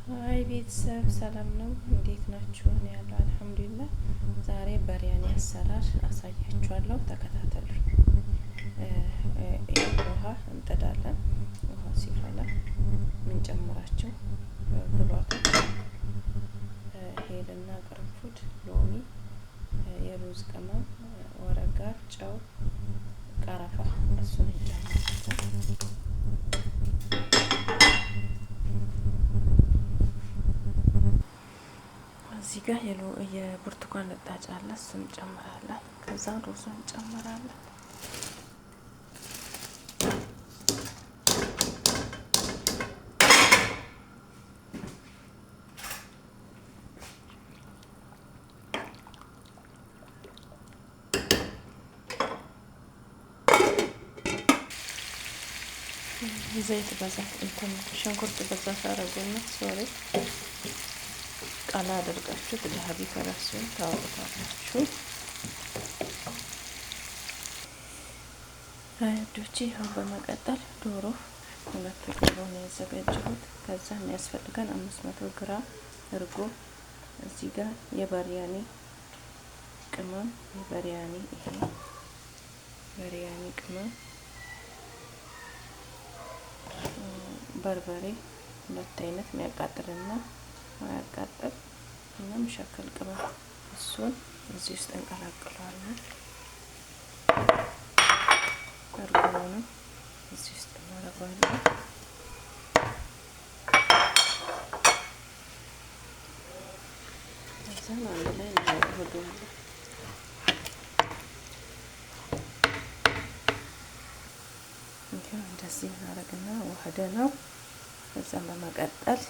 አይ ቤተሰብ ሰላም ነው፣ እንዴት ናችሁ? እኔ ያለው አልሐምዱሊላህ። ዛሬ በሪያኒ አሰራር አሳያችኋለሁ፣ ተከታተሉ። ውሃ እንጥዳለን። ውሃ ሲፈላ ምንጨምራቸው ግብአቶች ሄልና ቅርንፉድ፣ ሎሚ፣ የሩዝ ቅመም፣ ወረጋር፣ ጨው፣ ቀረፋ እሱን እንጨምራለን። እዚህ ጋር የብርቱካን ልጣጭ አለ፣ እሱን እንጨምራለን። ከዛ ሩዙን እንጨምራለን። ዘይት በዛ እንትን ሽንኩርት በዛ ታረጉና ሶሪ ቃላ አድርጋችሁ ዳሀቢ ከራሱን ታወጣላችሁ። ዶቼ አሁን በመቀጠል ዶሮ 2 ዶሮ ነው ያዘጋጀሁት። ከዛ የሚያስፈልገን 500 ግራም እርጎ፣ እዚህ ጋር የበሪያኒ ቅመም፣ የበሪያኒ ቅመም፣ በርበሬ 2 አይነት የሚያቃጥልና ማያቃጥል እና መሸከል ቅመም፣ እሱን እዚህ ውስጥ እንቀላቅለዋለን። እርጎውንም እዚህ ውስጥ እናደርጋለን። ከዛም አንድ ላይ እናዋህደዋለን። እንዲሁም እንደዚህ እናደርግና ዋህደ ነው። ከዛም በመቀጠል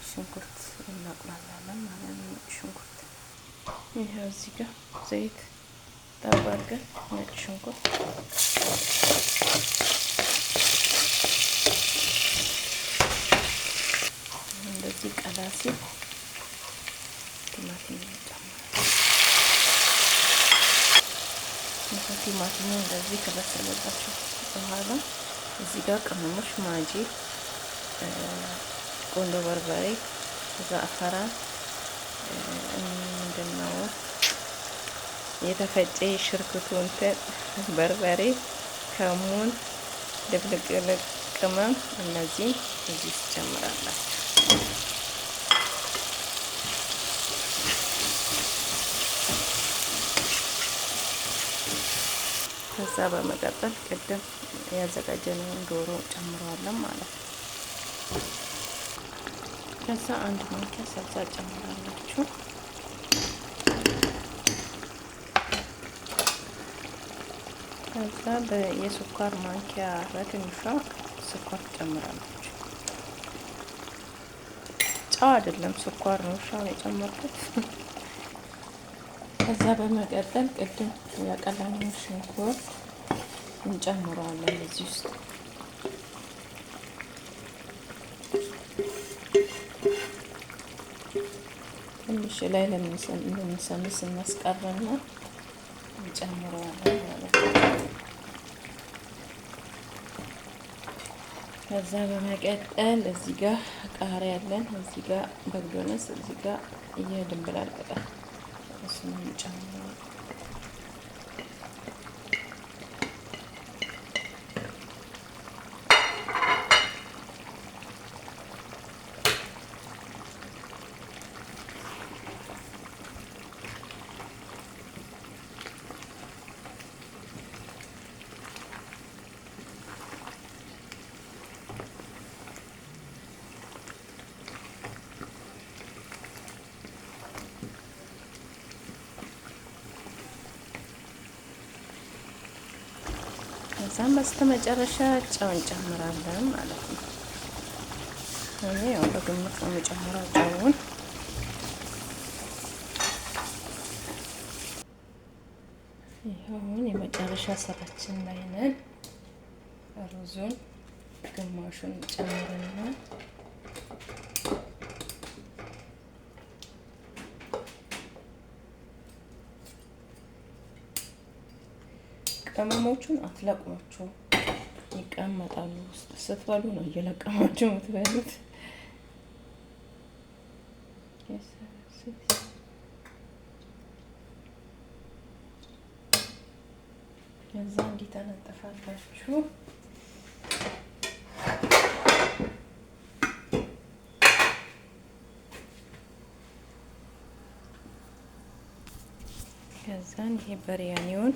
ሽንኩርት እናቁላላለን ማለት ነው። ሽንኩርት ይሄው እዚህ ጋር ዘይት ጠብ አድርገን ነጭ ሽንኩርት እንደዚህ ቀላ ሲል ቲማቲም እንጨምራለን። ቲማቲሙ እንደዚህ ከበሰለባቸው በኋላ እዚህ ጋር ቅመሞች ማጂ፣ ቆንጆ በርበሬ፣ ዛዕፈራን፣ ምንድነው የተፈጨ ሽርክቱ እንትን በርበሬ፣ ከሙን፣ ድብልቅ ቅመም እነዚህ እዚህ ትጨምራላችሁ። ከዛ በመቀጠል ቅድም ያዘጋጀነውን ዶሮ ጨምረዋለን ማለት ነው። ከዛ 1 ማንኪያ ሰልሳ ጨምራላችሁ። ከዛ የስኳር ማንኪያ በትንሿ ስኳር ጨምራላችሁ። ጨው አይደለም ስኳር ነው፣ ሻው የጨመርኩት። ከዛ በመቀጠል ቅድም ያቀላነውን ሽንኩርት እንጨምረዋለን እዚህ ውስጥ። ትንሽ ላይ ለምንሰምስ እናስቀርና እንጨምረዋለን ማለት ነው። ከዛ በመቀጠል እዚህ ጋር ቃሪያ ያለን፣ እዚህ ጋር በግዶነስ፣ እዚህ ጋር የድንብላል ቅጠል እሱን እንጨምረዋለን። ከዛም በስተመጨረሻ ጨው እንጨምራለን ማለት ነው። እኔ ያው በግምት ነው የምጨምረው ጨውን። ይሄውን የመጨረሻ ስራችን ላይ ነን። ሩዙን ግማሹን ጨምርና ቅመሞቹን አትለቅሟቸው፣ ይቀመጣሉ ውስጥ ስትበሉ ነው እየለቀማችሁ የምትበሉት። ከዛ እንዲህ ተነጠፋላችሁ። ከዛን ይሄ በሪያኒውን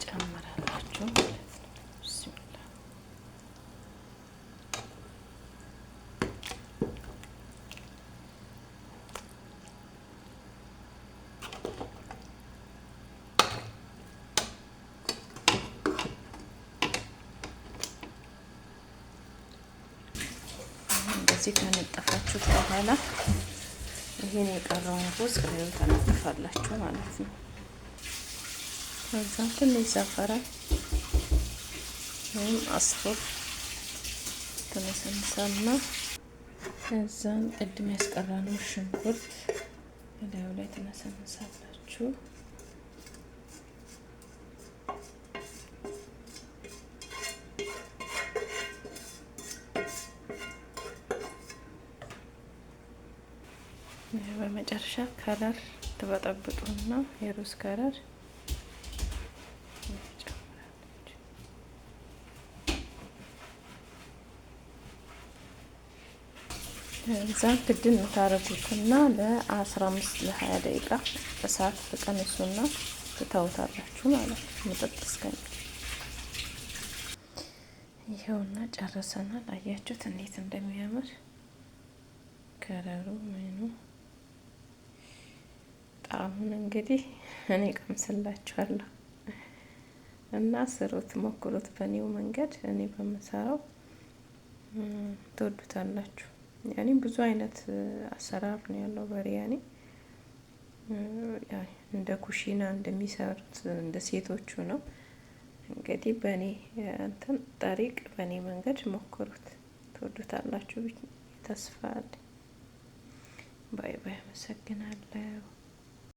ጨምራላችሁ ማለት ነው። ቢስሚላ እንደዚህ ከነጠፋችሁት በኋላ ይሄን የቀረውን ሩዝ ቅቤው ተነጥፋላችሁ ማለት ነው። ከዛ ትንሽ ዘፈራን ወይም አስፎር ተነሰንሳና ከዛን ቅድም ያስቀራነው ሽንኩርት እላዩ ላይ ተነሰንሳላችሁ። በመጨረሻ ከለር ትበጠብጡና የሩዝ ከለር እዛ ክድን ታረጉትና ለ15 ለ20 ደቂቃ እሳት ተቀንሱና ትተውታላችሁ ማለት ነው። መጠጥ እስከሚል ይሄውና ጨርሰናል። አያችሁት እንዴት እንደሚያምር ከለሩ ምኑ። ጣዕሙን እንግዲህ እኔ ቀምስላችኋለሁ እና ስሩት፣ ሞክሩት በኔው መንገድ፣ እኔ በምሰራው ትወዱታላችሁ። ያኔ ብዙ አይነት አሰራር ነው ያለው በሪያኒ። እንደ ኩሺና እንደሚሰሩት እንደ ሴቶቹ ነው። እንግዲህ በኔ እንትን ጠሪቅ በኔ መንገድ ሞክሩት፣ ትወዱታላችሁ ተስፋ አለኝ። ባይ ባይ። አመሰግናለሁ።